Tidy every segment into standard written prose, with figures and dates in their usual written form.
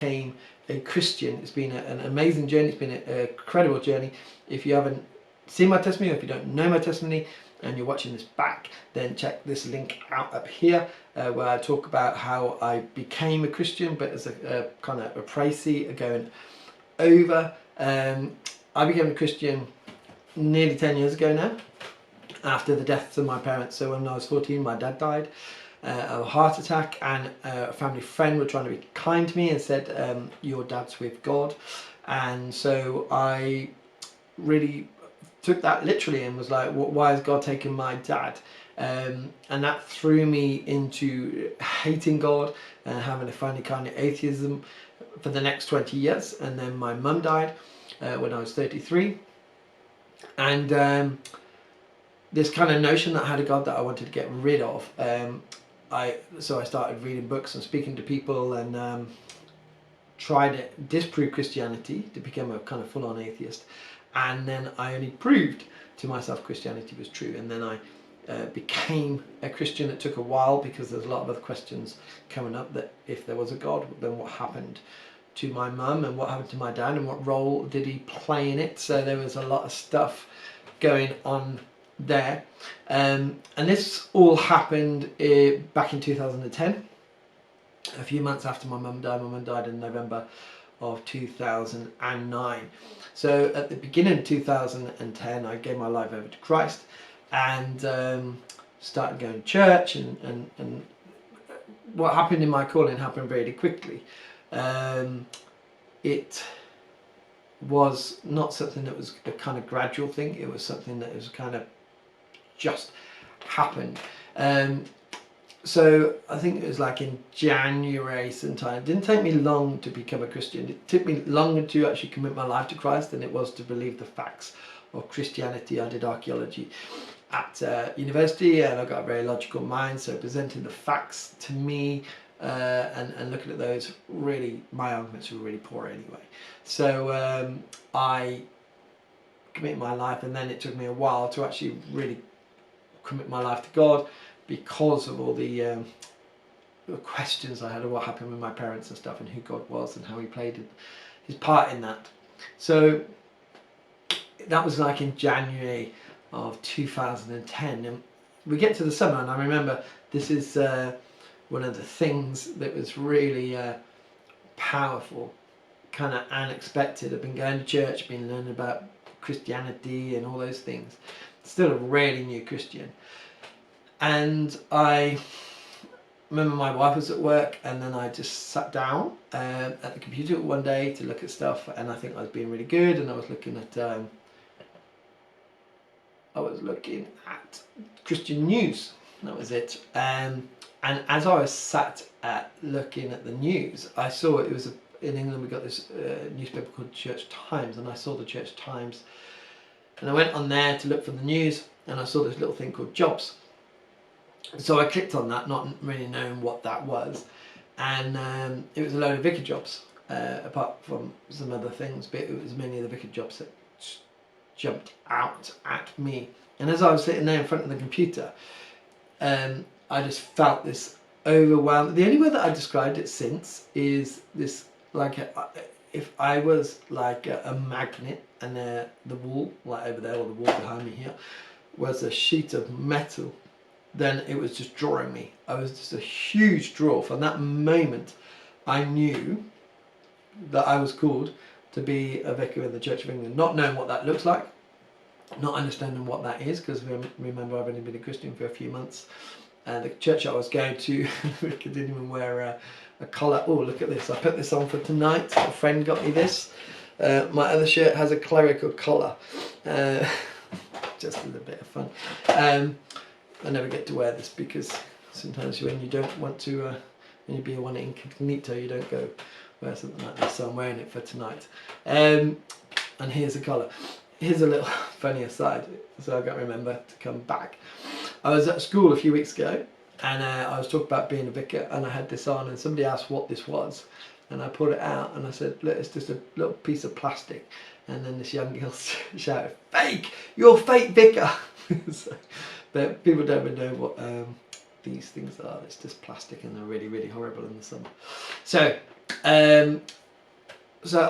became a Christian. It's been an amazing journey. It's been an incredible journey. If you haven't seen my testimony, or if you don't know my testimony and you're watching this back, then check this link out up here, where I talk about how I became a Christian, but as a kind of a précis going over. I became a Christian nearly 10 years ago now, after the deaths of my parents. So when I was 14, my dad died of a heart attack, and a family friend were trying to be kind to me and said, your dad's with God. And so I really took that literally and was like, why has God taken my dad? And that threw me into hating God and having a funny kind of atheism for the next 20 years. And then my mum died when I was 33. And this kind of notion that I had a God that I wanted to get rid of, so I started reading books and speaking to people, and tried to disprove Christianity to become a kind of full-on atheist. And then I only proved to myself Christianity was true. And then I became a Christian. It took a while because there's a lot of other questions coming up, that if there was a God, then what happened to my mum, and what happened to my dad, and what role did he play in it? So there was a lot of stuff going on there. And this all happened back in 2010, a few months after my mum died. My mum died in November of 2009. So at the beginning of 2010, I gave my life over to Christ, and started going to church, and what happened in my calling happened really quickly. It was not something that was a kind of gradual thing. It was something that was kind of just happened. So I think it was like in January sometime. It didn't take me long to become a Christian. It took me longer to actually commit my life to Christ than it was to believe the facts of Christianity. I did archaeology at university, and I got a very logical mind, so presenting the facts to me and looking at those, really my arguments were really poor anyway. So I committed my life, and then it took me a while to actually really commit my life to God, because of all the questions I had of what happened with my parents and stuff, and who God was and how he played his part in that. So that was like in January of 2010, and we get to the summer, and I remember this is one of the things that was really powerful, kind of unexpected. I've been going to church, been learning about Christianity and all those things, still a really new Christian. And I remember my wife was at work, and then I just sat down at the computer one day to look at stuff, and I think I was being really good, and I was looking at Christian news. That was it. And as I was sat looking at the news, I saw it was in England we got this newspaper called Church Times, and I saw the Church Times, and I went on there to look for the news, and I saw this little thing called jobs. So I clicked on that, not really knowing what that was, and it was a load of vicar jobs, apart from some other things, but it was mainly the vicar jobs that jumped out at me. And as I was sitting there in front of the computer, I just felt this overwhelm. The only way that I described it since is this, like if I was like a magnet, and the wall, like over there, or the wall behind me here, was a sheet of metal, then it was just drawing me. I was just a huge draw. From that moment, I knew that I was called to be a vicar in the Church of England, not knowing what that looks like, not understanding what that is, because remember I've only been a Christian for a few months. The church I was going to, I didn't even wear a collar. Oh, look at this, I put this on for tonight. A friend got me this. My other shirt has a clerical collar, just a little bit of fun. I never get to wear this because sometimes when you don't want to, when you be one incognito, you don't go wear something like this, so I'm wearing it for tonight. And here's a collar. Here's a little funny aside, so I got to remember to come back. I was at school a few weeks ago, and I was talking about being a vicar, and I had this on, and somebody asked what this was, and I pulled it out, and I said, look, it's just a little piece of plastic. And then this young girl shouted, fake! You're fake vicar! So, but people don't even know what these things are. It's just plastic, and they're really, really horrible in the sun. So So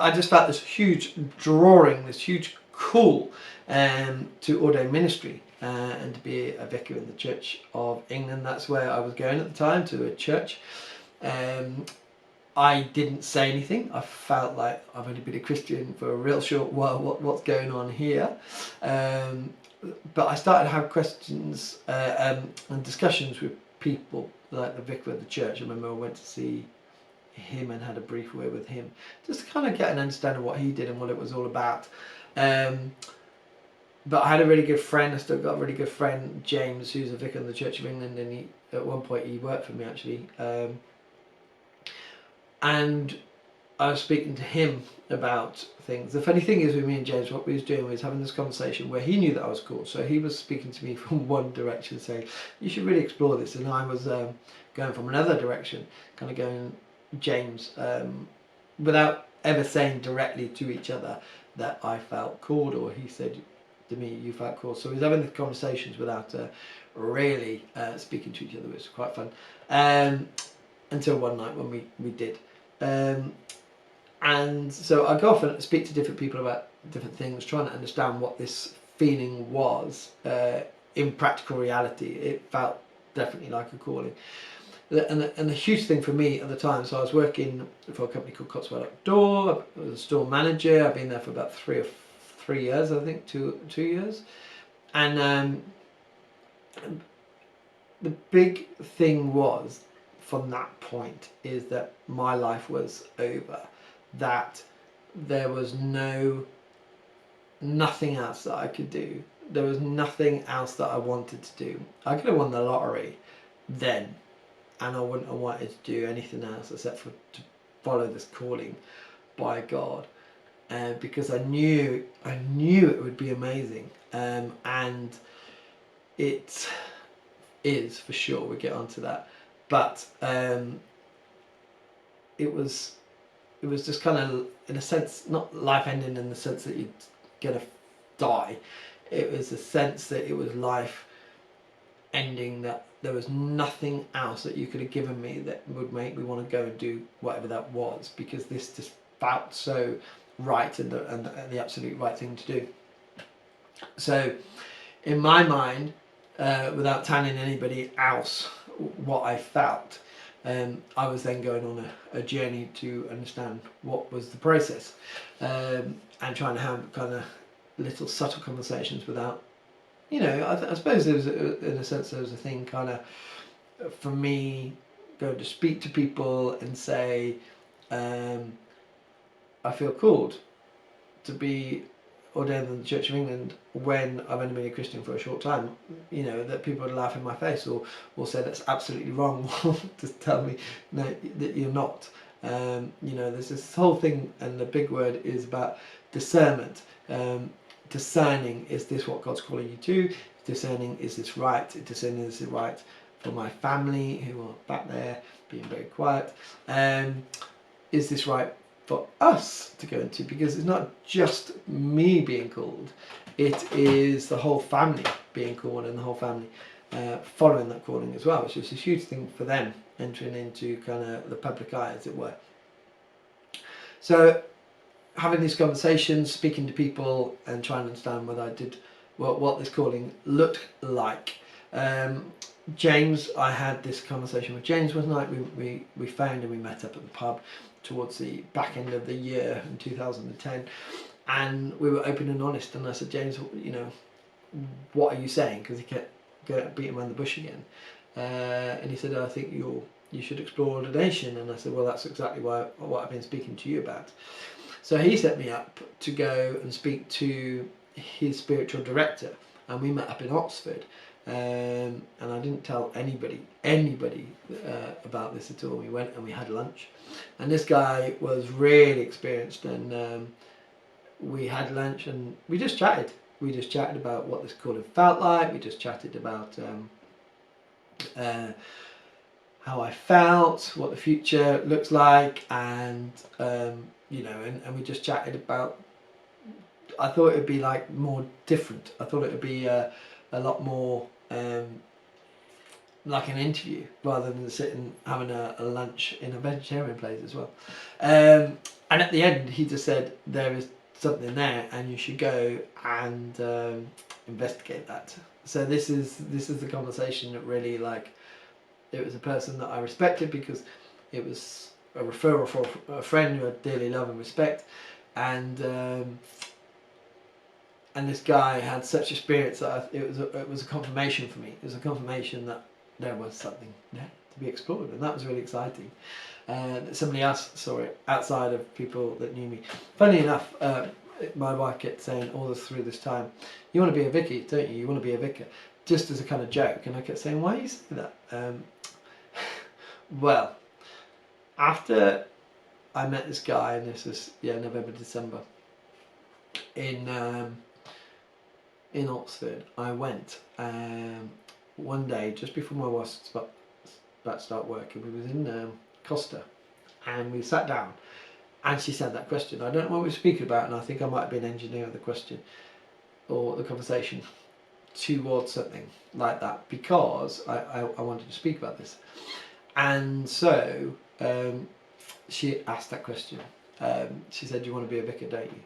I just felt this huge drawing, this huge call to ordain ministry and to be a vicar in the Church of England. That's where I was going at the time, to a church. I didn't say anything. I felt like I've only been a Christian for a real short while. What's going on here? But I started to have questions and discussions with people, like the vicar of the church. I remember I went to see him and had a brief word with him, just to kind of get an understanding of what he did and what it was all about. But I had a really good friend. I still got a really good friend, James, who's a vicar in the Church of England, and he, at one point, he worked for me actually. And I was speaking to him about things. The funny thing is with me and James, what we was doing was having this conversation where he knew that I was called. So he was speaking to me from one direction, saying, you should really explore this. And I was going from another direction, kind of going, James, without ever saying directly to each other that I felt called, or he said to me, you felt called. So we was having the conversations without really speaking to each other, which was quite fun. Until one night when we did. And so I go off and speak to different people about different things, trying to understand what this feeling was in practical reality. It felt definitely like a calling. And the huge thing for me at the time, so I was working for a company called Cotswold Outdoor. I was a store manager. I've been there for about 3 years, I think, two years. And the big thing was, from that point, is that my life was over, that there was nothing else that I could do. There was nothing else that I wanted to do. I could have won the lottery then, and I wouldn't have wanted to do anything else except for to follow this calling by God, because I knew it would be amazing, and it is for sure. We'll get onto that. But it was just kind of, in a sense, not life ending in the sense that you're gonna die. It was a sense that it was life ending, that there was nothing else that you could have given me that would make me want to go and do whatever that was, because this just felt so right and the absolute right thing to do. So in my mind, without telling anybody else what I felt, I was then going on a journey to understand what was the process, and trying to have kind of little subtle conversations without, you know, I suppose there was in a sense there was a thing kind of for me going to speak to people and say, I feel called to be ordained in the Church of England when I've only been a Christian for a short time. You know, that people would laugh in my face or say that's absolutely wrong. Just tell me no, that you're not. You know, there's this whole thing, and the big word is about discernment. Discerning, is this what God's calling you to? Discerning, is this right? Discerning, is it right for my family who are back there being very quiet? Is this right for us to go into? Because it's not just me being called, it is the whole family being called, and the whole family following that calling as well, which is a huge thing for them, entering into kind of the public eye, as it were. So having these conversations, speaking to people, and trying to understand whether I did what this calling looked like. James, I had this conversation with James one night. We found and we met up at the pub towards the back end of the year in 2010, and we were open and honest. And I said, James, you know, what are you saying? Because he kept beating around the bush again. And he said, I think you should explore ordination. And I said, well, that's exactly what I've been speaking to you about. So he set me up to go and speak to his spiritual director, and we met up in Oxford. And I didn't tell anybody about this at all. We went and we had lunch, and this guy was really experienced, and we had lunch and we just chatted. We just chatted about what this calling felt like. We just chatted about how I felt, what the future looks like, and you know, and we just chatted about. I thought it would be like more different. I thought it would be a lot more like an interview rather than sitting having a lunch in a vegetarian place as well. And at the end, he just said there is something there, and you should go and investigate that. So this is the conversation that really, like, it was a person that I respected because it was a referral for a friend who I dearly love and respect, and this guy had such experience that it was a confirmation for me. It was a confirmation that there was something there to be explored, and that was really exciting. Somebody else saw it outside of people that knew me. Funny enough, my wife kept saying all through this time, "You want to be a vicar, don't you? You want to be a vicar," just as a kind of joke, and I kept saying, "Why do you say that?" Well, after I met this guy, and this was November, December, in Oxford, I went one day just before my wife was about to start work, and we was in Costa, and we sat down, and she said that question. I don't know what we were speaking about, and I think I might have been engineering the question or the conversation towards something like that, because I wanted to speak about this. And so she asked that question. She said, "Do you want to be a vicar, don't you?"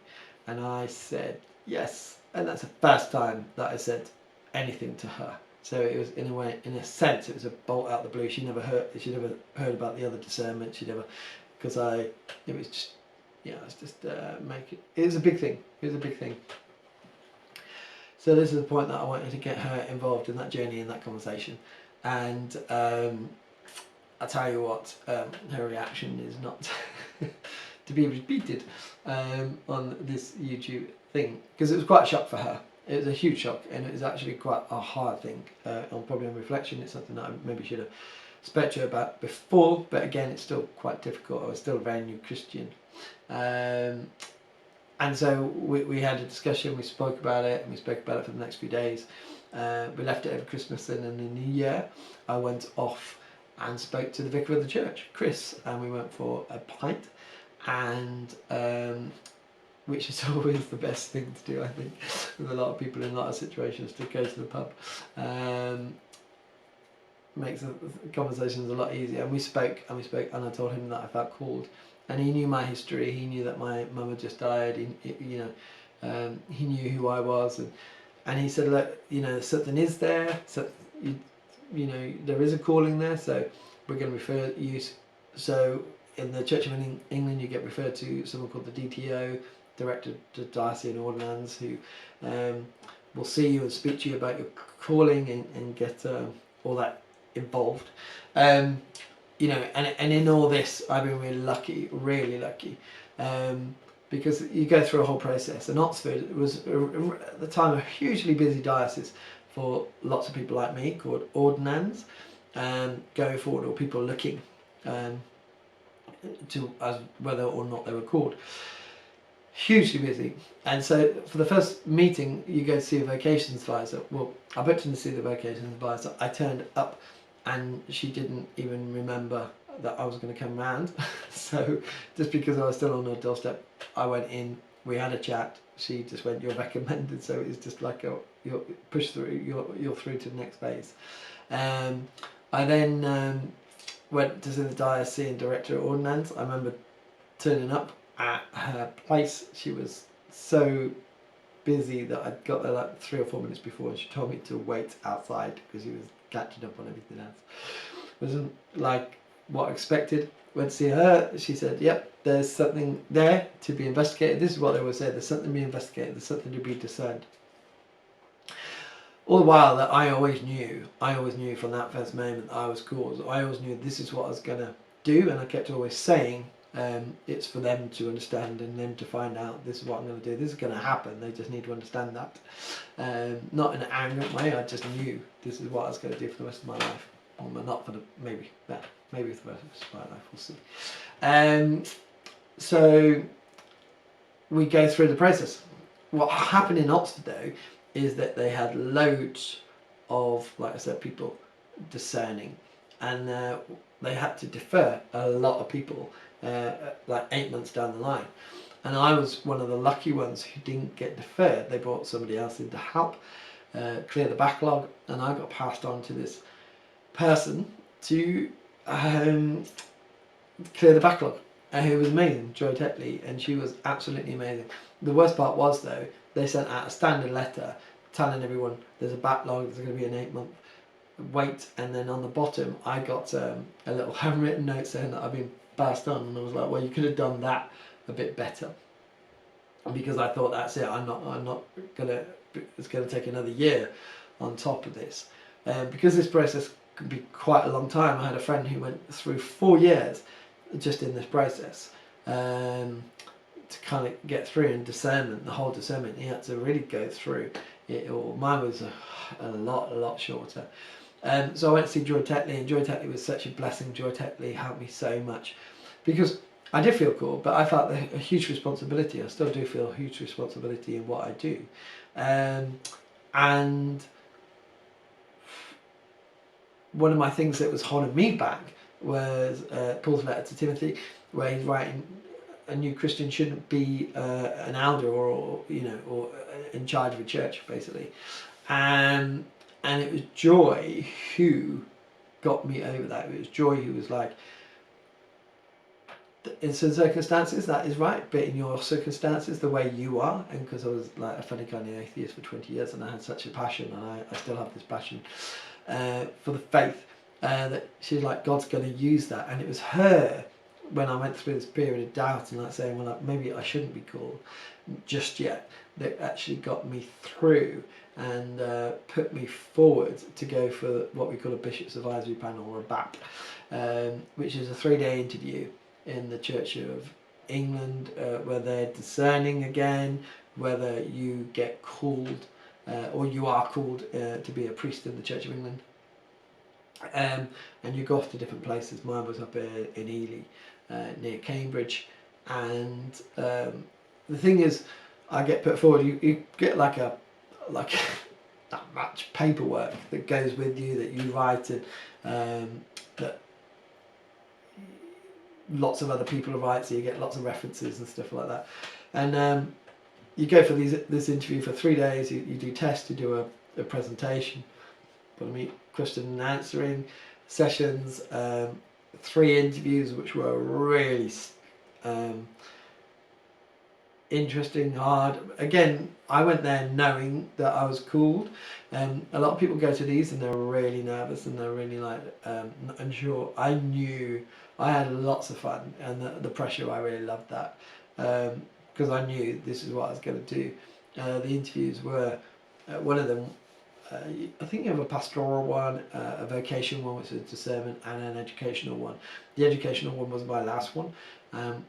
And I said, "Yes." And that's the first time that I said anything to her. So it was, in a way, in a sense, it was a bolt out of the blue. She never heard about the other discernment. Because it was just, it's just it was a big thing. It was a big thing. So this is the point that I wanted to get her involved in that journey, in that conversation. And I tell you what, her reaction is not to be repeated on this YouTube thing, because it was quite a shock for her. It was a huge shock, and it was actually quite a hard thing. Probably on reflection, it's something that I maybe should have spoke to her about before, but again, it's still quite difficult. I was still a very new Christian. And so we had a discussion, we spoke about it, and we spoke about it for the next few days. We left it over Christmas, and in the new year, I went off and spoke to the vicar of the church, Chris, and we went for a pint, and which is always the best thing to do, I think, with a lot of people in a lot of situations, to go to the pub. Makes the conversations a lot easier. And we spoke, and I told him that I felt called, and he knew my history. He knew that my mum had just died. He knew who I was, and he said, "Look, something is there. So there is a calling there. So we're going to refer you." So in the Church of England, you get referred to someone called the DTO, Director of Diocesan Ordinance, who will see you and speak to you about your calling and get all that involved. And in all this, I've been really lucky, because you go through a whole process. And Oxford was at the time a hugely busy diocese for lots of people like me, called ordinands, going forward, or people looking to as whether or not they were called. Hugely busy. And so for the first meeting, you go to see a vocations advisor. Well, I booked in to see the vocations advisor. I turned up, and she didn't even remember that I was going to come round. So just because I was still on her doorstep, I went in, we had a chat. She just went, "You're recommended." So it's just like you're pushed through, you're through to the next phase. I then went to see the diocesan director of ordinance. I remember turning up at her place. She was so busy that I got there like 3 or 4 minutes before, and she told me to wait outside because he was catching up on everything else. It wasn't like what I expected. Went to see her. She said, "Yep, there's something there to be investigated." This is what they always say: there's something to be investigated, there's something to be discerned. All the while that I always knew from that first moment that I was called. I always knew this is what I was going to do, and I kept always saying, it's for them to understand and them to find out, this is what I'm going to do, this is going to happen, they just need to understand that. Not in an arrogant way, I just knew this is what I was going to do for the rest of my life. Well, not for maybe for the rest of my life, we'll see. So we go through the process. What happened in Oxford though is that they had loads of, like I said, people discerning, and they had to defer a lot of people like 8 months down the line. And I was one of the lucky ones who didn't get deferred. They brought somebody else in to help clear the backlog, and I got passed on to this person to clear the backlog. Who was amazing, Joy Tetley, and she was absolutely amazing. The worst part was though, they sent out a standard letter telling everyone there's a backlog, there's going to be an 8-month wait, and then on the bottom I got a little handwritten note saying that I've been passed on, and I was like, well, you could have done that a bit better, because I thought that's it. I'm not gonna. It's going to take another year on top of this, because this process can be quite a long time. I had a friend who went through 4 years just in this process to kind of get through, and discernment, the whole discernment. He had to really go through it all. Mine was a lot shorter. So I went to see Joy Tetley, and Joy Tetley was such a blessing. Joy Tetley helped me so much, because I did feel called, but I felt a huge responsibility. I still do feel a huge responsibility in what I do. And one of my things that was holding me back was Paul's letter to Timothy, where he's writing, a new Christian shouldn't be an elder or in charge of a church, basically. And it was Joy who got me over that. It was Joy who was like, in some circumstances that is right, but in your circumstances, the way you are, and because I was like a funny kind of atheist for 20 years, and I had such a passion, and I still have this passion for the faith, that she's like, God's going to use that. And it was her, when I went through this period of doubt and like saying, well, maybe I shouldn't be called just yet, that actually got me through and put me forward to go for what we call a Bishop's Advisory Panel, or a BAP, which is a 3-day interview in the Church of England, where they're discerning again whether you get called or you are called to be a priest in the Church of England. And you go off to different places. Mine was up in Ely, near Cambridge, and the thing is, I get put forward. You get like that much paperwork that goes with you, that you write, and that lots of other people write, so you get lots of references and stuff like that. And you go for this interview for 3 days. You do tests, you do a presentation, but I meet question and answering sessions, 3 interviews which were really interesting, hard. Again, I went there knowing that I was called. A lot of people go to these and they're really nervous and they're really like unsure. I knew I had lots of fun, and the pressure, I really loved that, because I knew this is what I was going to do. The interviews were, one of them, I think you have a pastoral one, a vocational one, which is discernment, and an educational one. The educational one was my last one, and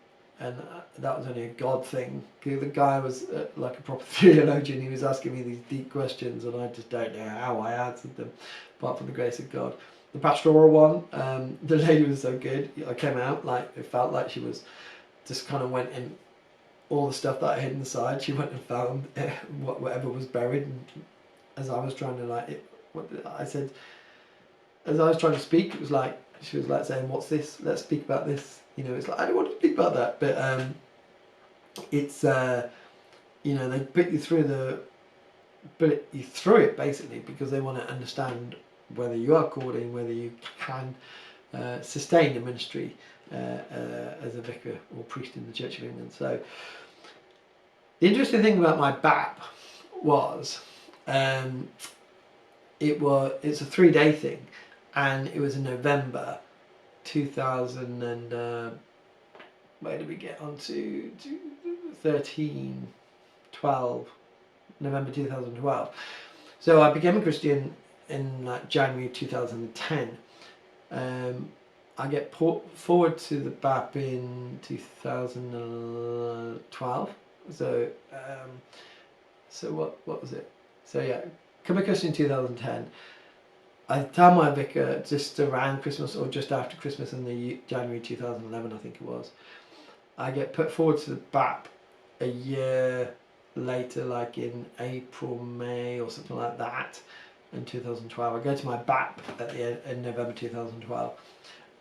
that was only a God thing. The guy was like a proper theologian. He was asking me these deep questions, and I just don't know how I answered them, apart from the grace of God. The pastoral one, the lady was so good. I came out like, it felt like she was just kind of went in all the stuff that I hid inside. She went and found whatever was buried, and as I was trying to as I was trying to speak, it was like, she was like saying, what's this? Let's speak about this. It's like, I don't want to speak about that, but it's they put you through it basically, because they want to understand whether you are called in, whether you can sustain the ministry as a vicar or priest in the Church of England. So the interesting thing about my BAP was, it's a 3-day thing, and it was in November 2000 and where did we get on to 12 November 2012. So I became a Christian in like January 2010. I get put forward to the BAP in 2012. So what was it? So yeah, become a Christian in 2010. I tell my vicar just around Christmas, or just after Christmas, in the January 2011, I think it was. I get put forward to the BAP a year later, like in April, May, or something like that, in 2012. I go to my BAP in November 2012,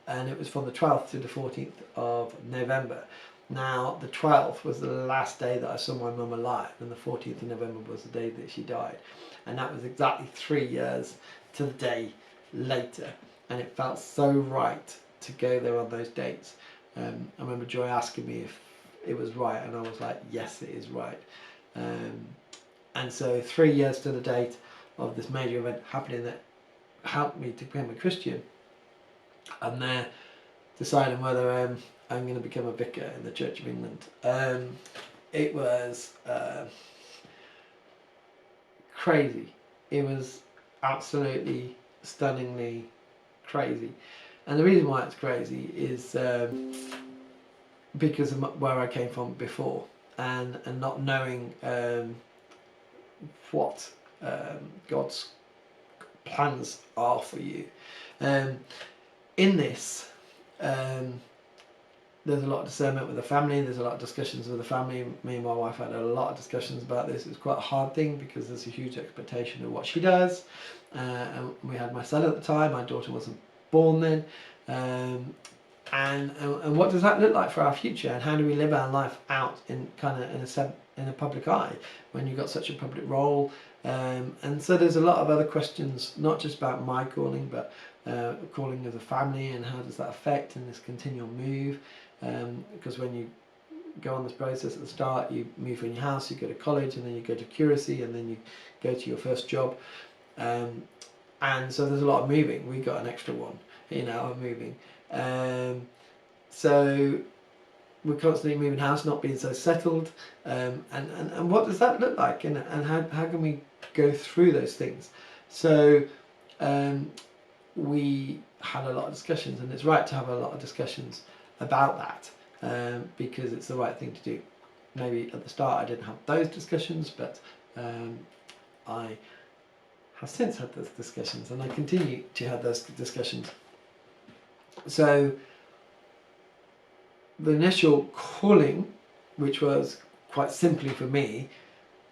and it was from the 12th to the 14th of November. Now, the 12th was the last day that I saw my mum alive, and the 14th of November was the day that she died. And that was exactly 3 years to the day later. and it felt so right to go there on those dates. I remember Joy asking me if it was right, and I was like, yes, it is right. And so 3 years to the date of this major event happening that helped me to become a Christian, I'm there deciding whether I'm going to become a vicar in the Church of England. It was crazy. It was absolutely stunningly crazy. And the reason why it's crazy is because of where I came from before, and not knowing what God's plans are for you. In this, there's a lot of discernment with the family, there's a lot of discussions with the family. Me and my wife had a lot of discussions about this. It was quite a hard thing because there's a huge expectation of what she does. And we had my son at the time, my daughter wasn't born then. And what does that look like for our future, and how do we live our life out in kind of in a public eye when you've got such a public role? And so there's a lot of other questions, not just about my calling, but calling as a family, and how does that affect in this continual move? Because when you go on this process at the start, you move from your house, you go to college, and then you go to curacy, and then you go to your first job. And so there's a lot of moving. We got an extra one, of moving. So we're constantly moving house, not being so settled. And what does that look like? And how can we go through those things? So we had a lot of discussions, and it's right to have a lot of discussions about that, because it's the right thing to do. Maybe at the start I didn't have those discussions, but I have since had those discussions, and I continue to have those discussions. So the initial calling, which was quite simply for me,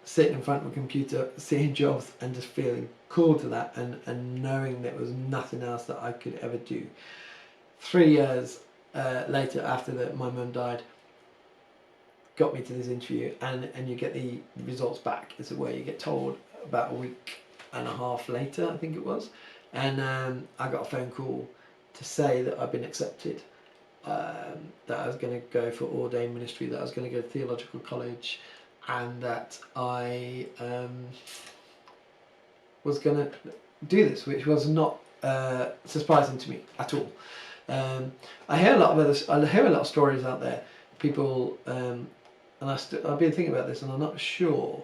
sitting in front of a computer, seeing jobs and just feeling called to that, and knowing there was nothing else that I could ever do. 3 years later, after my mum died, got me to this interview, and you get the results back. It's where you get told about a week and a half later, I think it was, and I got a phone call to say that I've been accepted, that I was going to go for ordained ministry, that I was going to go to theological college, and that I was going to do this, which was not surprising to me at all. I hear a lot of stories out there, people, and I've been thinking about this, and I'm not sure,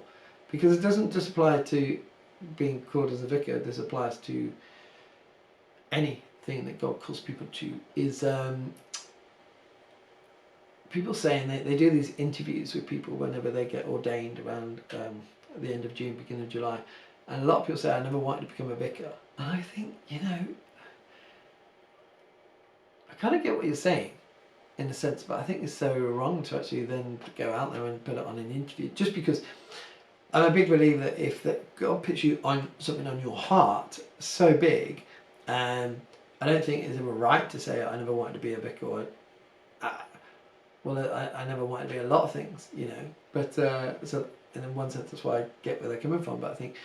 because it doesn't just apply to being called as a vicar. This applies to anything that God calls people to. Is people saying they do these interviews with people whenever they get ordained around the end of June, beginning of July, and a lot of people say, I never wanted to become a vicar. And I think, I kind of get what you're saying in a sense, but I think it's so wrong to actually then go out there and put it on an interview, just because I'm a big believer that if God puts you on something on your heart so big, I don't think it's ever right to say I never wanted to be a vicar, or I never wanted to be a lot of things, but so in one sense that's why I get where they're coming from. But I think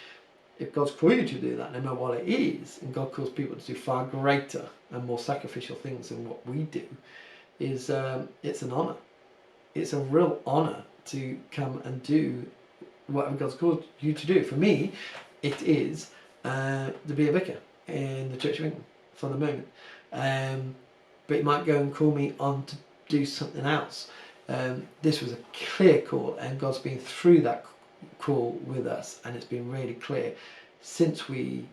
if God's called you to do that, no matter what it is, and God calls people to do far greater and more sacrificial things than what we do, is it's an honour. It's a real honour to come and do whatever God's called you to do. For me, it is to be a vicar in the Church of England for the moment. But He might go and call me on to do something else. This was a clear call, and God's been through that call with us, and it's been really clear since we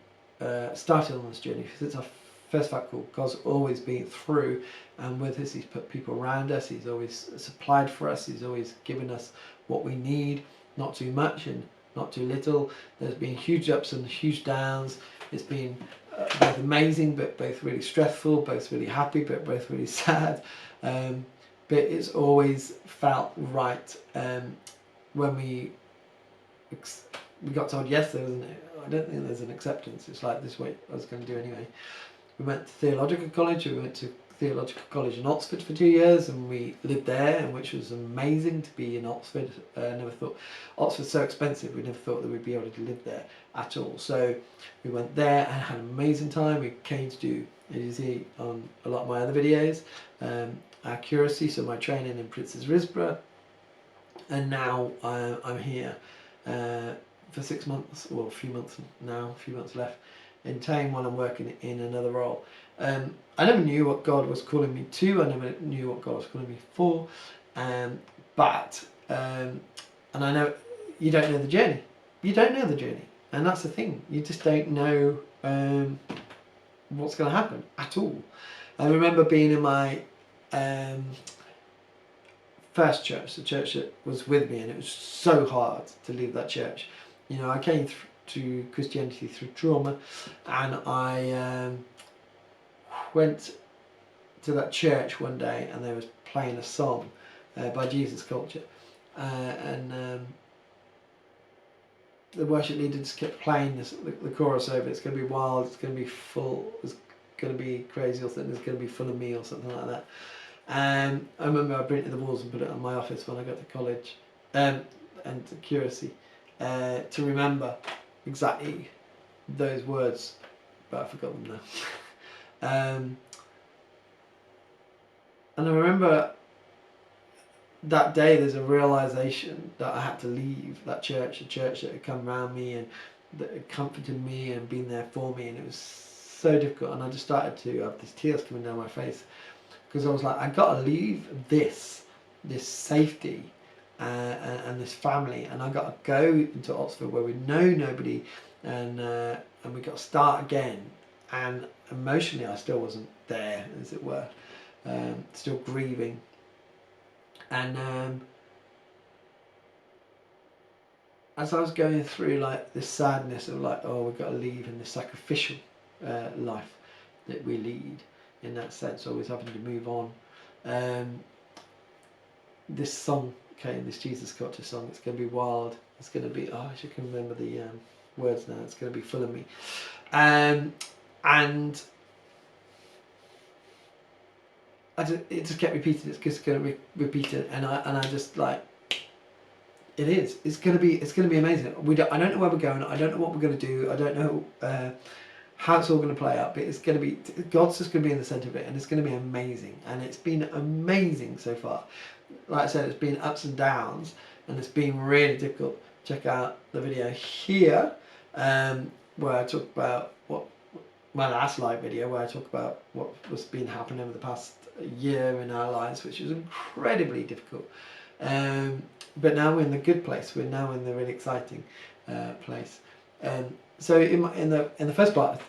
started on this journey, since our first fact call. God's always been through and with us. He's put people around us, He's always supplied for us, He's always given us what we need, not too much and not too little. There's been huge ups and huge downs. It's been both amazing, but both really stressful, both really happy, but both really sad. But it's always felt right. When we got told yes, I don't think there's an acceptance. It's like, this is what I was going to do anyway. We went to theological college, we went to Theological College in Oxford for 2 years, and we lived there, and which was amazing to be in Oxford. Never thought Oxford's so expensive. We never thought that we'd be able to live there at all. So we went there and had an amazing time. We came to do, as you see on a lot of my other videos, our curacy, so my training in Prince's Risborough, and now I'm here for 6 months, or a few months now, a few months left in Tame while I'm working in another role. I never knew what God was calling me to. I never knew what God was calling me for. And I know you don't know the journey. You don't know the journey, and that's the thing. You just don't know what's going to happen at all. I remember being in my first church, the church that was with me, and it was so hard to leave that church. You know, I came to Christianity through trauma, and I went to that church one day, and they was playing a song by Jesus Culture, and the worship leader just kept playing the chorus over. It's going to be wild, it's going to be full, it's going to be crazy, or something. It's going to be full of me, or something like that. And I remember I printed the walls and put it on my office when I got to college, and to curacy, to remember exactly those words, but I forgot them now. And I remember that day there's a realisation that I had to leave that church, a church that had come around me and that had comforted me and been there for me, and it was so difficult, and I just started to have these tears coming down my face, because I was like, I got to leave this safety and this family, and I got to go into Oxford where we know nobody, and we got to start again. And emotionally I still wasn't there, as it were, still grieving, and as I was going through like this sadness of like, oh, we've got to leave, in this sacrificial life that we lead, in that sense, always having to move on, this song came, this Jesus Culture song. It's going to be wild, it's going to be, oh, I should remember the words now, it's going to be full of me, and it just kept repeating. It's just going to repeat it, and I just like, it's going to be amazing. I don't know where we're going. I don't know what we're going to do. I don't know how it's all going to play out. But it's going to be, God's just going to be in the centre of it, and it's going to be amazing. And it's been amazing so far. Like I said, it's been ups and downs, and it's been really difficult. Check out the video here, where I talk about my last live video, where I talk about what was been happening over the past year in our lives, which was incredibly difficult. But now we're in the good place. We're now in the really exciting place. So in the first part,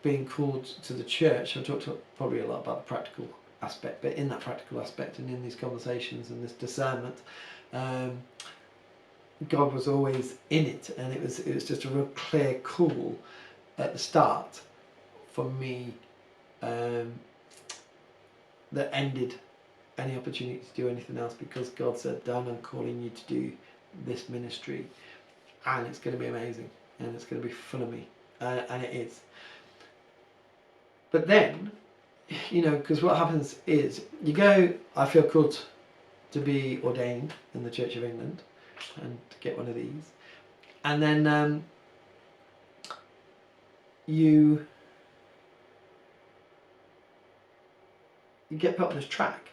being called to the church, I talked probably a lot about the practical aspect. But in that practical aspect, and in these conversations and this discernment, God was always in it, and it was just a real clear call at the start for me, that ended any opportunity to do anything else, because God said, Dan, I'm calling you to do this ministry, and it's going to be amazing, and it's going to be full of me, and it is. But then, you know, because what happens is, you go, I feel called to be ordained in the Church of England, and to get one of these, and then you get put on this track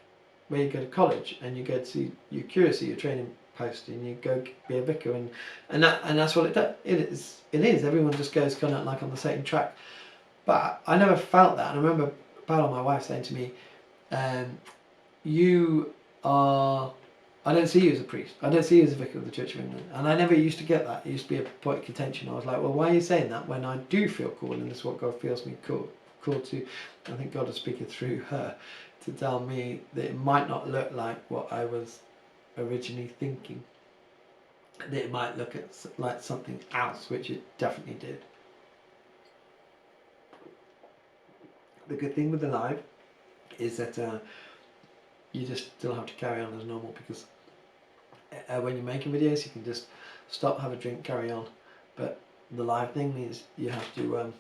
where you go to college, and you go to your curacy, your training post, and you go be a vicar, and that's what it does. It is. Everyone just goes kind of like on the same track. But I never felt that. And I remember Paula, my wife, saying to me, "You are. I don't see you as a priest. I don't see you as a vicar of the Church of England." And I never used to get that. It used to be a point of contention. I was like, "Well, why are you saying that when I do feel called, and this is what God feels me called to?" I think God was speaking through her to tell me that it might not look like what I was originally thinking, that it might look like something else, which it definitely did. The good thing with the live is that you just still have to carry on as normal, because when you're making videos you can just stop, have a drink, carry on, but the live thing means you have to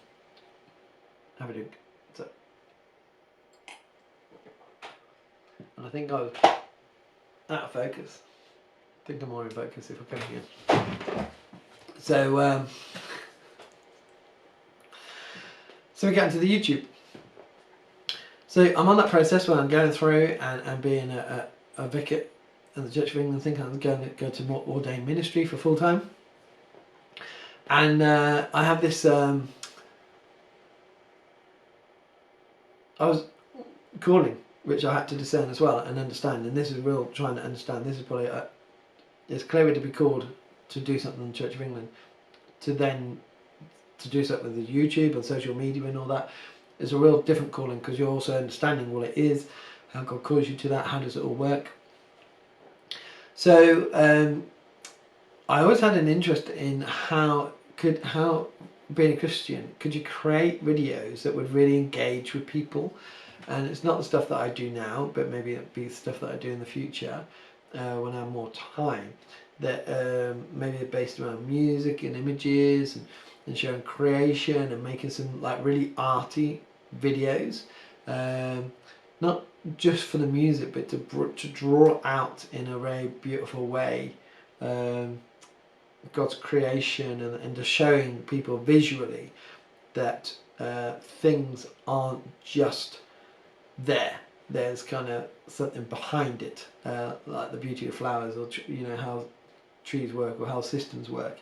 have a drink. So And I think I was out of focus. I think I'm more in focus if I come here. So, so we get into the YouTube. So I'm on that process where I'm going through and being a vicar in the Church of England, thinking I'm going to go to more ordained ministry for full time. And I have this, I was calling, which I had to discern as well and understand. And this is real trying to understand. This is probably, it's clearer to be called to do something in the Church of England, to do something with the YouTube and social media and all that. It's a real different calling because you're also understanding what it is, how God calls you to that, how does it all work. So I always had an interest in how being a Christian, could you create videos that would really engage with people? And it's not the stuff that I do now, but maybe it'd be stuff that I do in the future when I have more time, that maybe are based around music and images and showing creation and making some like really arty videos, not just for the music, but to draw out in a very beautiful way God's creation and just showing people visually that things aren't just there. There's kind of something behind it, like the beauty of flowers, or how trees work or how systems work.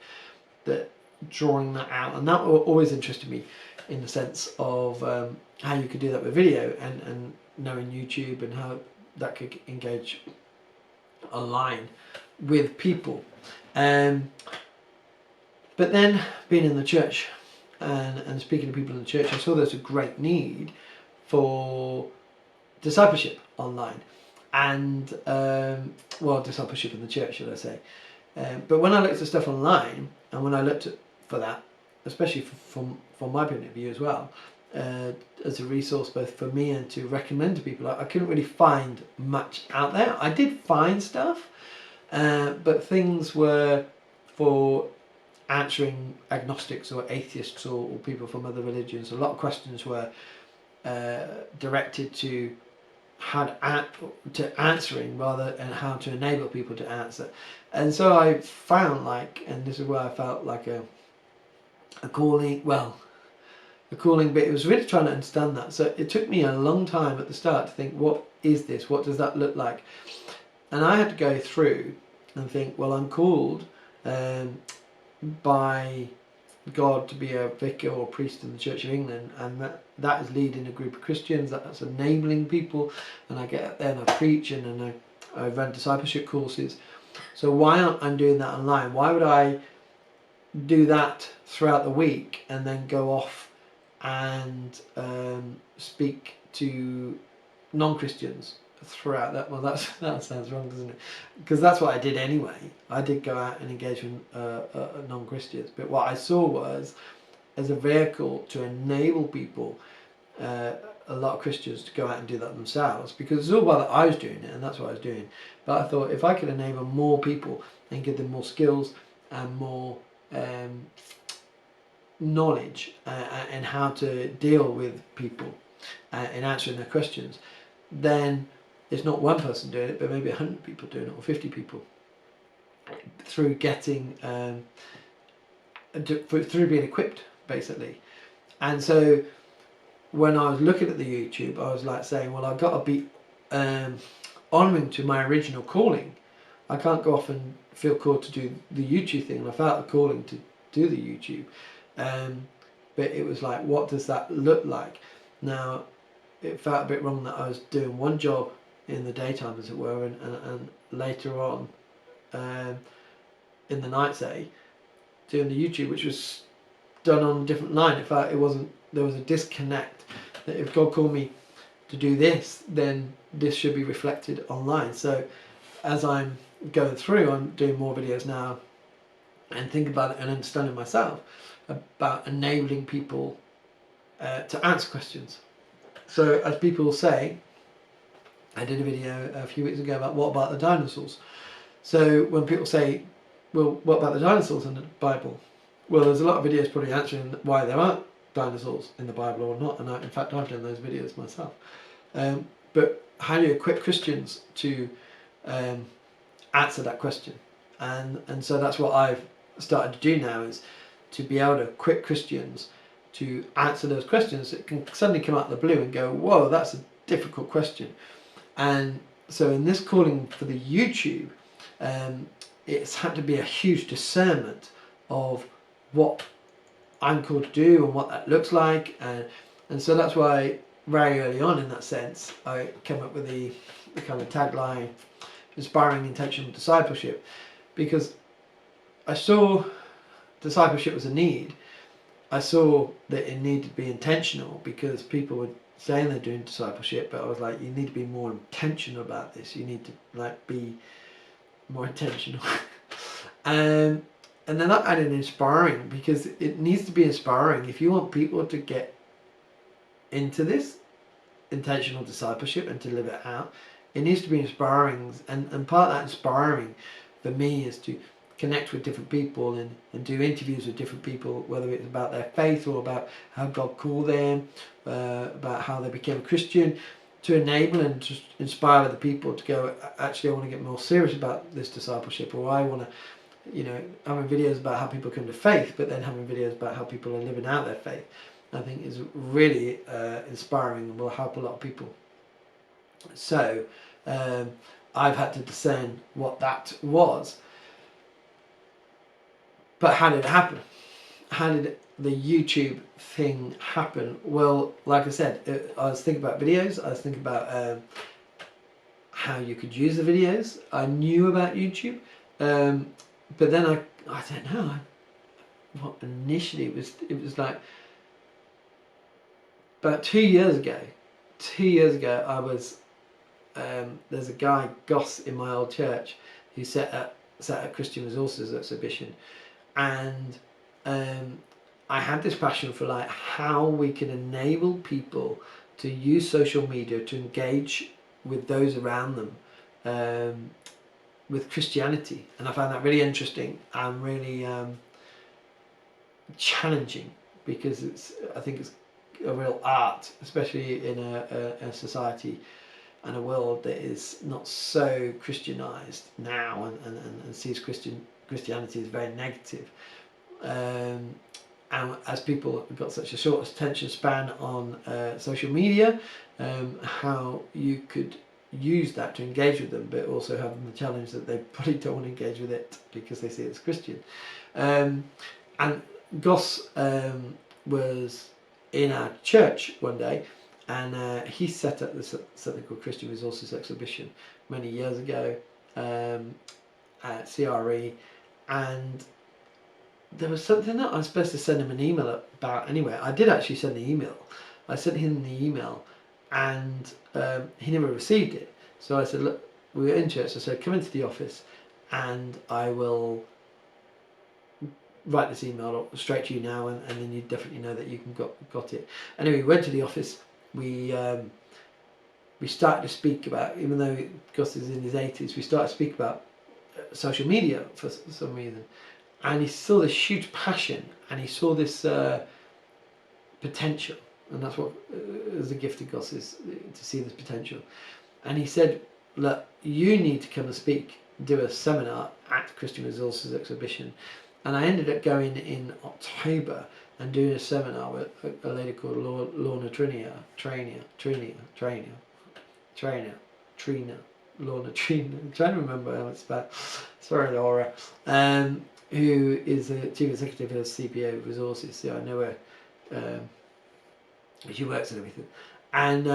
That drawing that out, and that always interested me in the sense of how you could do that with video and knowing YouTube and how that could engage online with people. But then being in the church and speaking to people in the church, I saw there's a great need for discipleship online and discipleship in the church, should I say. But when I looked at stuff online, and when I looked for that, especially from my point of view as well, as a resource both for me and to recommend to people, I couldn't really find much out there. I did find stuff, but things were for answering agnostics or atheists or people from other religions. A lot of questions were directed to answering rather, and how to enable people to answer. And so I found and this is where I felt like a calling, a calling, but it was really trying to understand that. So it took me a long time at the start to think, what is this? What does that look like? And I had to go through and think, well, I'm called by God to be a vicar or priest in the Church of England, and that is leading a group of Christians, that's enabling people, and I get up there and I preach and I run discipleship courses. So why aren't I doing that online? Why would I do that throughout the week and then go off and speak to non-Christians throughout that? Well, that sounds wrong, doesn't it? Because that's what I did anyway. I did go out and engage with non-Christians, but what I saw was as a vehicle to enable people, a lot of Christians, to go out and do that themselves, because it's all well that I was doing it and that's what I was doing, but I thought if I could enable more people and give them more skills and more knowledge and how to deal with people in answering their questions, then it's not one person doing it, but maybe 100 people doing it, or 50 people, through getting through being equipped, basically. And so when I was looking at the YouTube, I was like saying, well, I've got to be honouring to my original calling. I can't go off and feel called to do the YouTube thing, and I felt the calling to do the YouTube. But it was like, what does that look like? Now, it felt a bit wrong that I was doing one job in the daytime, as it were, and later on in the night, say, doing the YouTube, which was done on a different line. In fact, there was a disconnect, that if God called me to do this, then this should be reflected online. So as I'm going through, I'm doing more videos now and think about it and understanding myself about enabling people to answer questions. So as people say, I did a video a few weeks ago about what about the dinosaurs. So when people say, well, what about the dinosaurs in the Bible? Well, there's a lot of videos probably answering why there aren't dinosaurs in the Bible or not, and in fact I've done those videos myself. But how do you equip Christians to answer that question? And so that's what I've started to do now, is to be able to equip Christians to answer those questions that can suddenly come out of the blue and go, whoa, that's a difficult question. And so in this calling for the YouTube, it's had to be a huge discernment of what I'm called to do and what that looks like, and so that's why very early on in that sense I came up with the kind of tagline, inspiring intentional discipleship, because I saw discipleship was a need. I saw that it needed to be intentional, because people were saying they're doing discipleship, but I was like, you need to be more intentional about this. You need to be more intentional. And then that added inspiring, because it needs to be inspiring if you want people to get into this intentional discipleship and to live it out. It needs to be inspiring, and part of that inspiring for me is to connect with different people and do interviews with different people, whether it's about their faith or about how God called them, about how they became a Christian, to enable and just inspire other people to go, actually I want to get more serious about this discipleship, or I want to, having videos about how people come to faith, but then having videos about how people are living out their faith, I think is really inspiring and will help a lot of people. So I've had to discern what that was. But how did it happen? How did the YouTube thing happen? Well, like I said, I was thinking about videos. I was thinking about how you could use the videos. I knew about YouTube, but then I don't know. What initially it was like about 2 years ago. 2 years ago, I was there's a guy, Goss, in my old church, who set up Christian Resources exhibition. And I had this passion for like how we can enable people to use social media to engage with those around them with Christianity, and I found that really interesting and really challenging, because I think it's a real art, especially in a society and a world that is not so Christianized now and sees Christianity is very negative, and as people have got such a short attention span on social media, how you could use that to engage with them, but also have them the challenge that they probably don't want to engage with it because they see it as Christian. And Goss was in our church one day, and he set up this something called Christian Resources exhibition many years ago at CRE, and there was something that I was supposed to send him an email about anyway. I did actually send the email. I sent him the email, and he never received it. So I said, look, we were in church. I said, come into the office and I will write this email straight to you now, and then you definitely know that you can got it. Anyway, we went to the office. We started to speak about, even though Gus is in his 80s, we started to speak about social media for some reason. And he saw this huge passion, and he saw this potential, and that's what is the gift of Gus, is to see this potential. And he said, look, you need to come and speak, do a seminar at Christian Resources exhibition. And I ended up going in October and doing a seminar with a lady called Lorna Trina, I'm trying to remember how it's spelled. Sorry, Laura. Who is the Chief Executive of CPO Resources. So I know her. She works and everything. And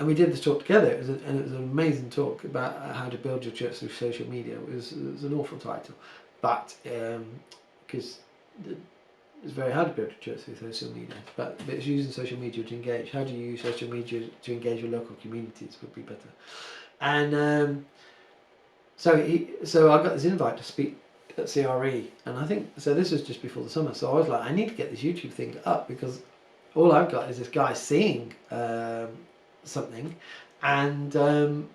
we did this talk together. It was an amazing talk about how to build your church through social media. It was an awful title, but because it's very hard to build a church through social media. But it's using social media to engage. How do you use social media to engage with local communities would be better. And so I got this invite to speak at CRE, and I think so. This was just before the summer, so I was like, I need to get this YouTube thing up, because all I've got is this guy seeing something, and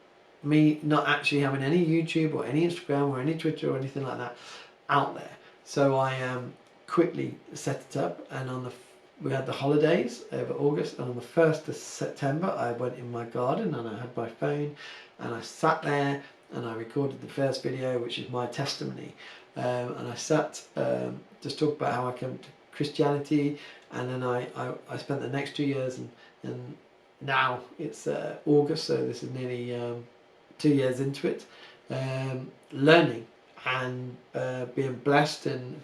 me not actually having any YouTube or any Instagram or any Twitter or anything like that out there. So I quickly set it up, and on we had the holidays over August, and on the 1st of September I went in my garden and I had my phone and I sat there and I recorded the first video, which is my testimony, and I sat just talk about how I came to Christianity, and then I spent the next 2 years, and now it's August, so this is nearly 2 years into it, learning and being blessed and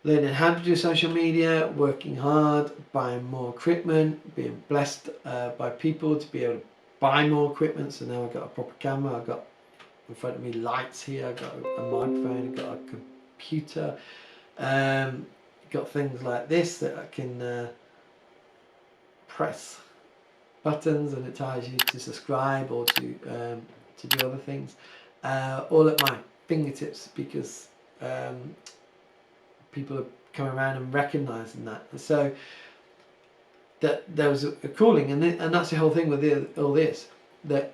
learning how to do social media, working hard, buying more equipment, being blessed by people to be able to buy more equipment. So now I've got a proper camera, I've got in front of me lights here, I've got a microphone, I've got a computer, got things like this that I can press buttons and it tells you to subscribe or to do other things, all at my fingertips, because people are coming around and recognising that. And so that there was a calling, and that's the whole thing with all this, that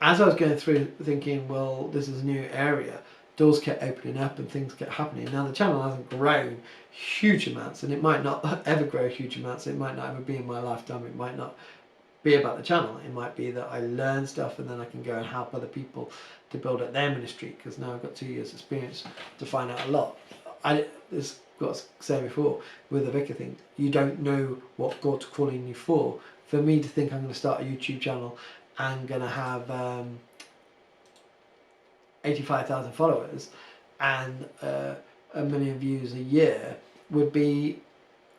as I was going through thinking, well, this is a new area, doors kept opening up and things kept happening. Now the channel hasn't grown huge amounts, and it might not ever grow huge amounts, it might not ever be in my lifetime, it might not be about the channel, it might be that I learn stuff and then I can go and help other people to build up their ministry, because now I've got 2 years experience to find out a lot. This got to say before with the Vicar thing, you don't know what God's calling you for. For me to think I'm going to start a YouTube channel and going to have 85,000 followers and 1 million views a year would be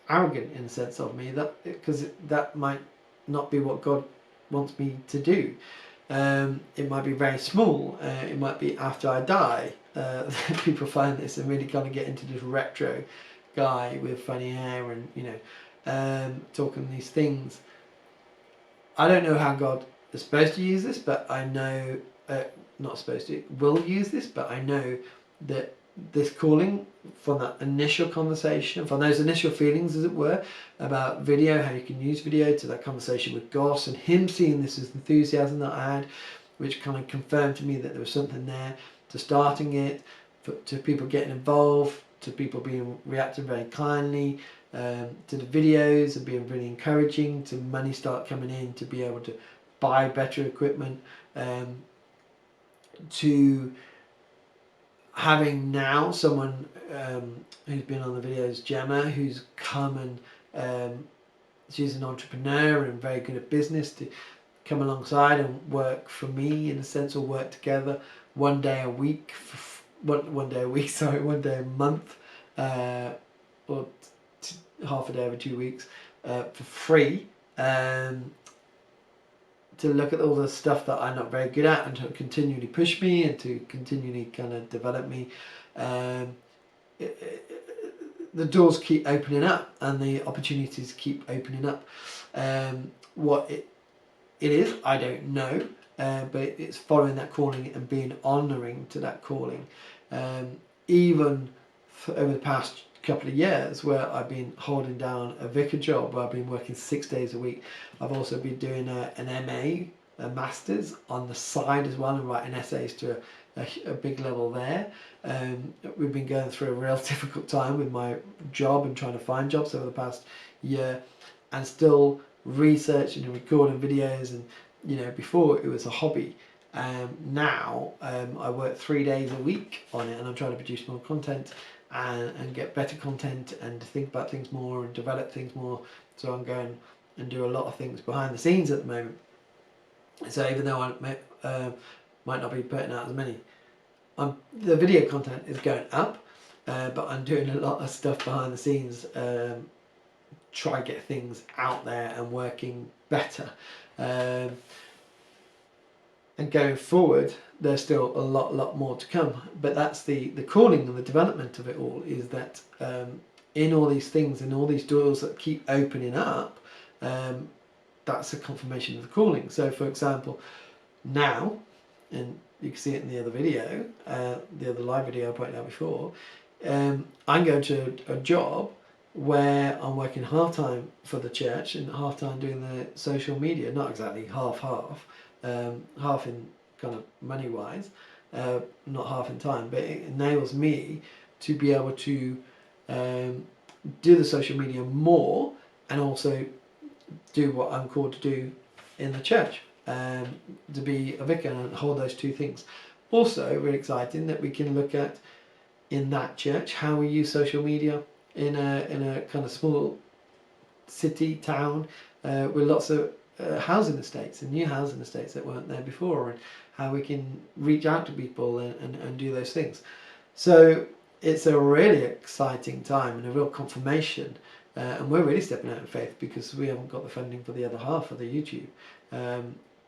arrogant in the sense of me, that because that might not be what God wants me to do. It might be very small, it might be after I die. People find this and really kind of get into this retro guy with funny hair and, you know, talking these things. I don't know how God is supposed to use this, but I know, not supposed to, will use this, but I know that this calling, from that initial conversation, from those initial feelings as it were about video, how you can use video, to that conversation with Goss and him seeing this as enthusiasm that I had, which kind of confirmed to me that there was something there, to starting it, to people getting involved, to people being reacting very kindly, to the videos and being really encouraging, to money start coming in to be able to buy better equipment, to having now someone who's been on the videos, Gemma, who's come and she's an entrepreneur and very good at business, to come alongside and work for me in a sense, or work together one day a week, one day a month, or half a day every 2 weeks for free, to look at all the stuff that I'm not very good at and to continually push me and to continually kind of develop me. The doors keep opening up and the opportunities keep opening up. What it is, I don't know, but it's following that calling and being honouring to that calling. Even over the past couple of years, where I've been holding down a vicar job, where I've been working 6 days a week, I've also been doing an MA, a master's on the side as well, and writing essays to a big level there. We've been going through a real difficult time with my job and trying to find jobs over the past year, and still researching and recording videos. And you know, before it was a hobby. Now I work 3 days a week on it, and I'm trying to produce more content and get better content and think about things more and develop things more. So I'm going and do a lot of things behind the scenes at the moment. So even though I might not be putting out as many, the video content is going up, but I'm doing a lot of stuff behind the scenes, try to get things out there and working better. And going forward, there's still a lot more to come. But that's the calling and the development of it all, is that in all these things, in all these doors that keep opening up, that's a confirmation of the calling. So for example, now, and you can see it in the other video, the other live video I pointed out before, I'm going to a job where I'm working half-time for the church and half-time doing the social media, not exactly half-half, half in kind of money-wise, not half in time, but it enables me to be able to do the social media more, and also do what I'm called to do in the church, to be a vicar and hold those two things. Also, really exciting that we can look at in that church how we use social media in a kind of small city town with lots of housing estates and new housing estates that weren't there before, and how we can reach out to people and do those things. So it's a really exciting time and a real confirmation, and we're really stepping out in faith because we haven't got the funding for the other half of the YouTube,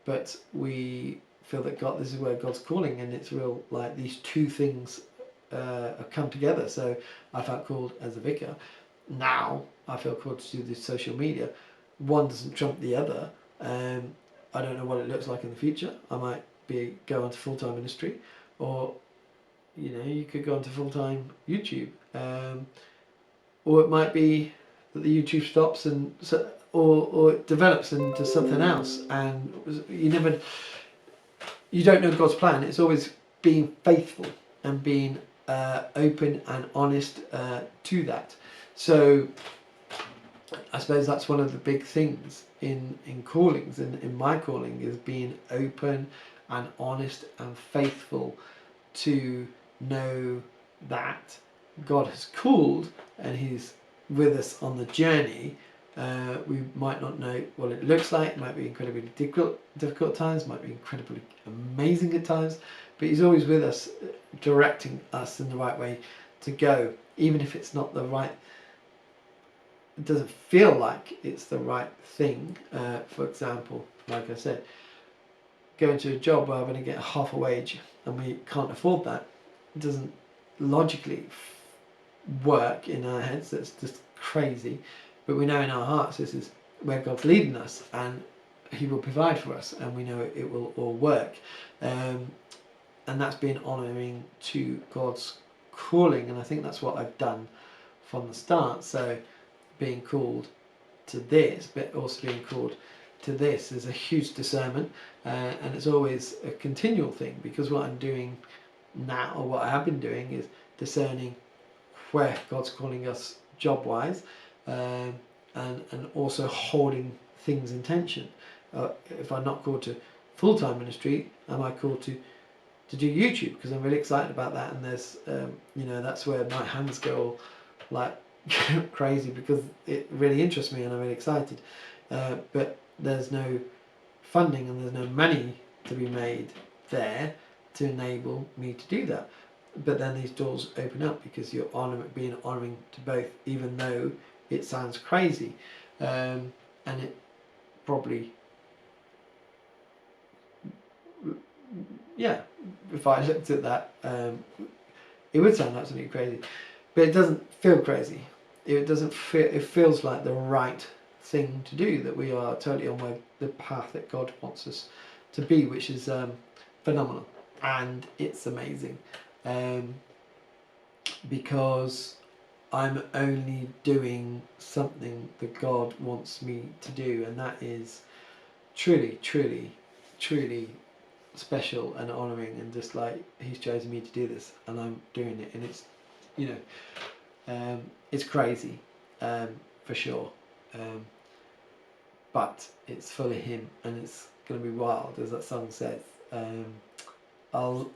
but we feel that this is where God's calling, and it's real, like these two things have come together. So I felt called as a vicar. Now I feel called to do this social media. One doesn't trump the other. I don't know what it looks like in the future. I might go into full-time ministry, or you could go into full-time YouTube, or it might be that the YouTube stops and or it develops into something else, and you don't know God's plan. It's always being faithful and being open and honest to that. So I suppose that's one of the big things in callings, in my calling, is being open and honest and faithful to know that God has called and He's with us on the journey. We might not know what it looks like. It might be incredibly difficult at times, might be incredibly amazing at times, but He's always with us, directing us in the right way to go, even if it's not the right, it doesn't feel like it's the right thing. For example, like I said, going to a job where I'm going to get half a wage and we can't afford that, it doesn't logically work in our heads. That's just crazy. But we know in our hearts this is where God's leading us, and He will provide for us, and we know it will all work. And that's being honouring to God's calling, and I think that's what I've done from the start. So being called to this, but also being called to this, is a huge discernment, and it's always a continual thing, because what I'm doing now, or what I have been doing, is discerning where God's calling us job-wise, and also holding things in tension. If I'm not called to full-time ministry, am I called to do YouTube? Because I'm really excited about that, and there's that's where my hands go like crazy, because it really interests me and I'm really excited, but there's no funding and there's no money to be made there to enable me to do that. But then these doors open up because you're being honouring to both, even though it sounds crazy, and it probably, if I looked at that, it would sound absolutely crazy, but it doesn't feel crazy. It doesn't feel. It feels like the right thing to do. That we are totally on the path that God wants us to be, which is phenomenal, and it's amazing, because I'm only doing something that God wants me to do, and that is truly, truly, truly special and honouring, and just like He's chosen me to do this, and I'm doing it, and it's it's crazy, for sure, but it's full of Him, and it's going to be wild, as that song says. I'll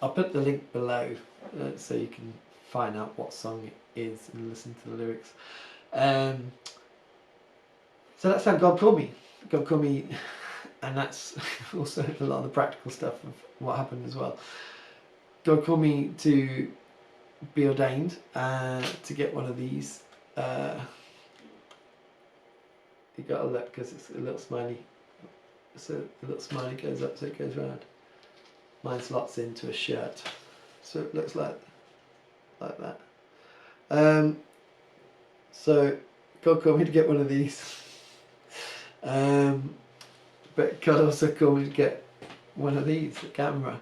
put the link below, so you can find out what song it is and listen to the lyrics. So that's how God called me. God called me, and that's also a lot of the practical stuff of what happened as well. God called me to be ordained, to get one of these. You got to look, because it's a little smiley. So the little smiley goes up, so it goes round. Mine slots into a shirt, so it looks like that. So God called me to get one of these, but God also called me to get one of these, a camera,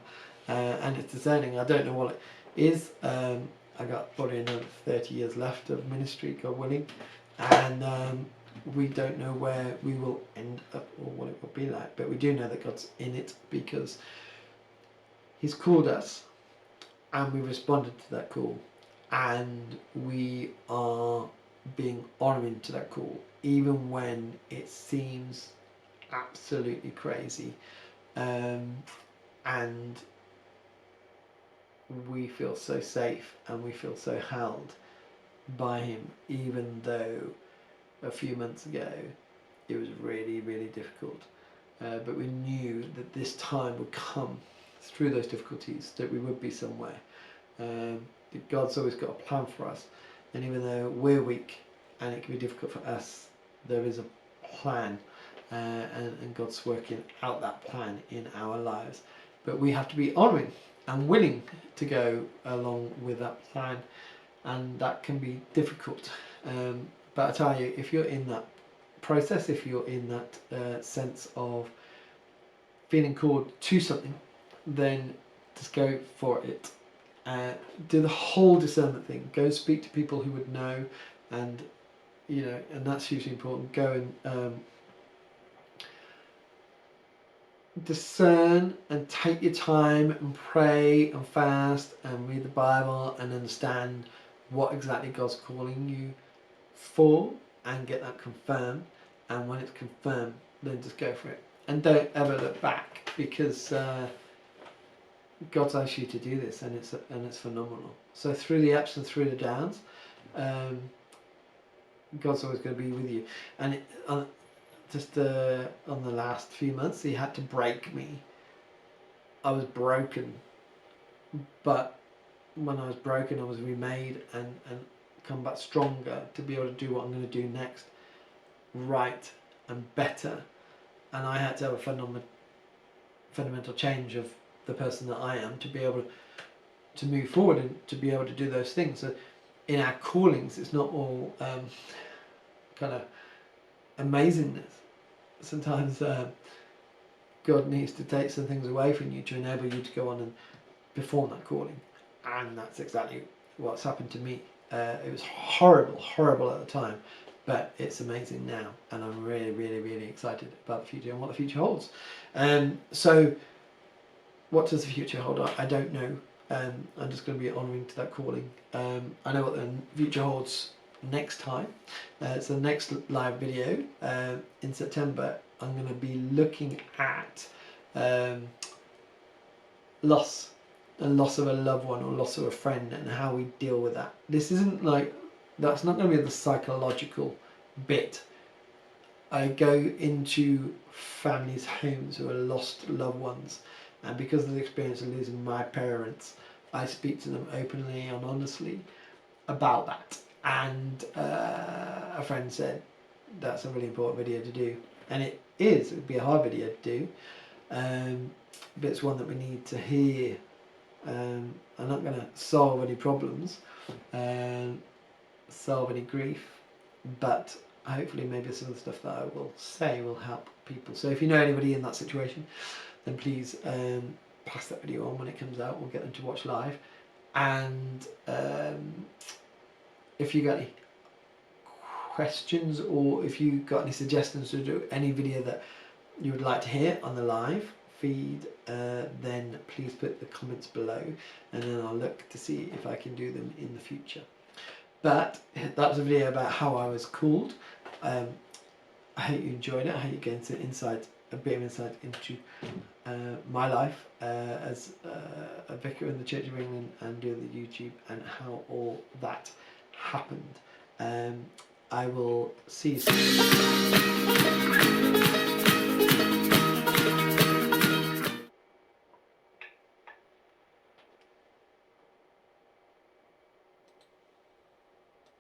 and it's discerning. I don't know what it is. I got probably another 30 years left of ministry, God willing, and we don't know where we will end up or what it will be like, but we do know that God's in it, because He's called us and we responded to that call, and we are being honouring to that call, even when it seems absolutely crazy, and we feel so safe and we feel so held by him, even though a few months ago it was really, really difficult. But we knew that this time would come through those difficulties, that we would be somewhere. That God's always got a plan for us, and even though we're weak and it can be difficult for us, there is a plan, and God's working out that plan in our lives. But we have to be honouring and willing to go along with that plan, and that can be difficult. But I tell you, if you're in that process, if you're in that sense of feeling called to something, then just go for it. Do the whole discernment thing. Go speak to people who would know, and and that's hugely important. Go and discern and take your time and pray and fast and read the Bible and understand what exactly God's calling you for, and get that confirmed. And when it's confirmed, then just go for it, and don't ever look back, because God's asked you to do this, and it's phenomenal. So through the ups and through the downs, God's always going to be with you. And just on the last few months, He had to break me. I was broken, but when I was broken, I was remade and come back stronger to be able to do what I'm going to do next, right and better. And I had to have a fundamental change of the person that I am to be able to move forward and to be able to do those things. So in our callings, it's not all kind of amazingness. Sometimes God needs to take some things away from you to enable you to go on and perform that calling, and that's exactly what's happened to me. It was horrible at the time, but it's amazing now, and I'm really, really, really excited about the future and what the future holds. So what does the future hold? I don't know. I'm just going to be honouring to that calling. I know what the future holds next time. So the next live video in September, I'm going to be looking at loss of a loved one or loss of a friend, and how we deal with that. This isn't like, that's not going to be the psychological bit. I go into families' homes who are lost loved ones, and because of the experience of losing my parents, I speak to them openly and honestly about that. And a friend said that's a really important video to do, and it would be a hard video to do, but it's one that we need to hear. I'm not going to solve any problems, solve any grief, but hopefully maybe some of the stuff that I will say will help people. So if you know anybody in that situation, then please pass that video on when it comes out. We'll get them to watch live. And if you got any questions, or if you got any suggestions to do any video that you would like to hear on the live feed, then please put the comments below, and then I'll look to see if I can do them in the future. But that was a video about how I was called. I hope you enjoyed it. I hope you get a bit of insight into my life as a vicar in the Church of England and doing the YouTube, and how all that happened. I will see you soon.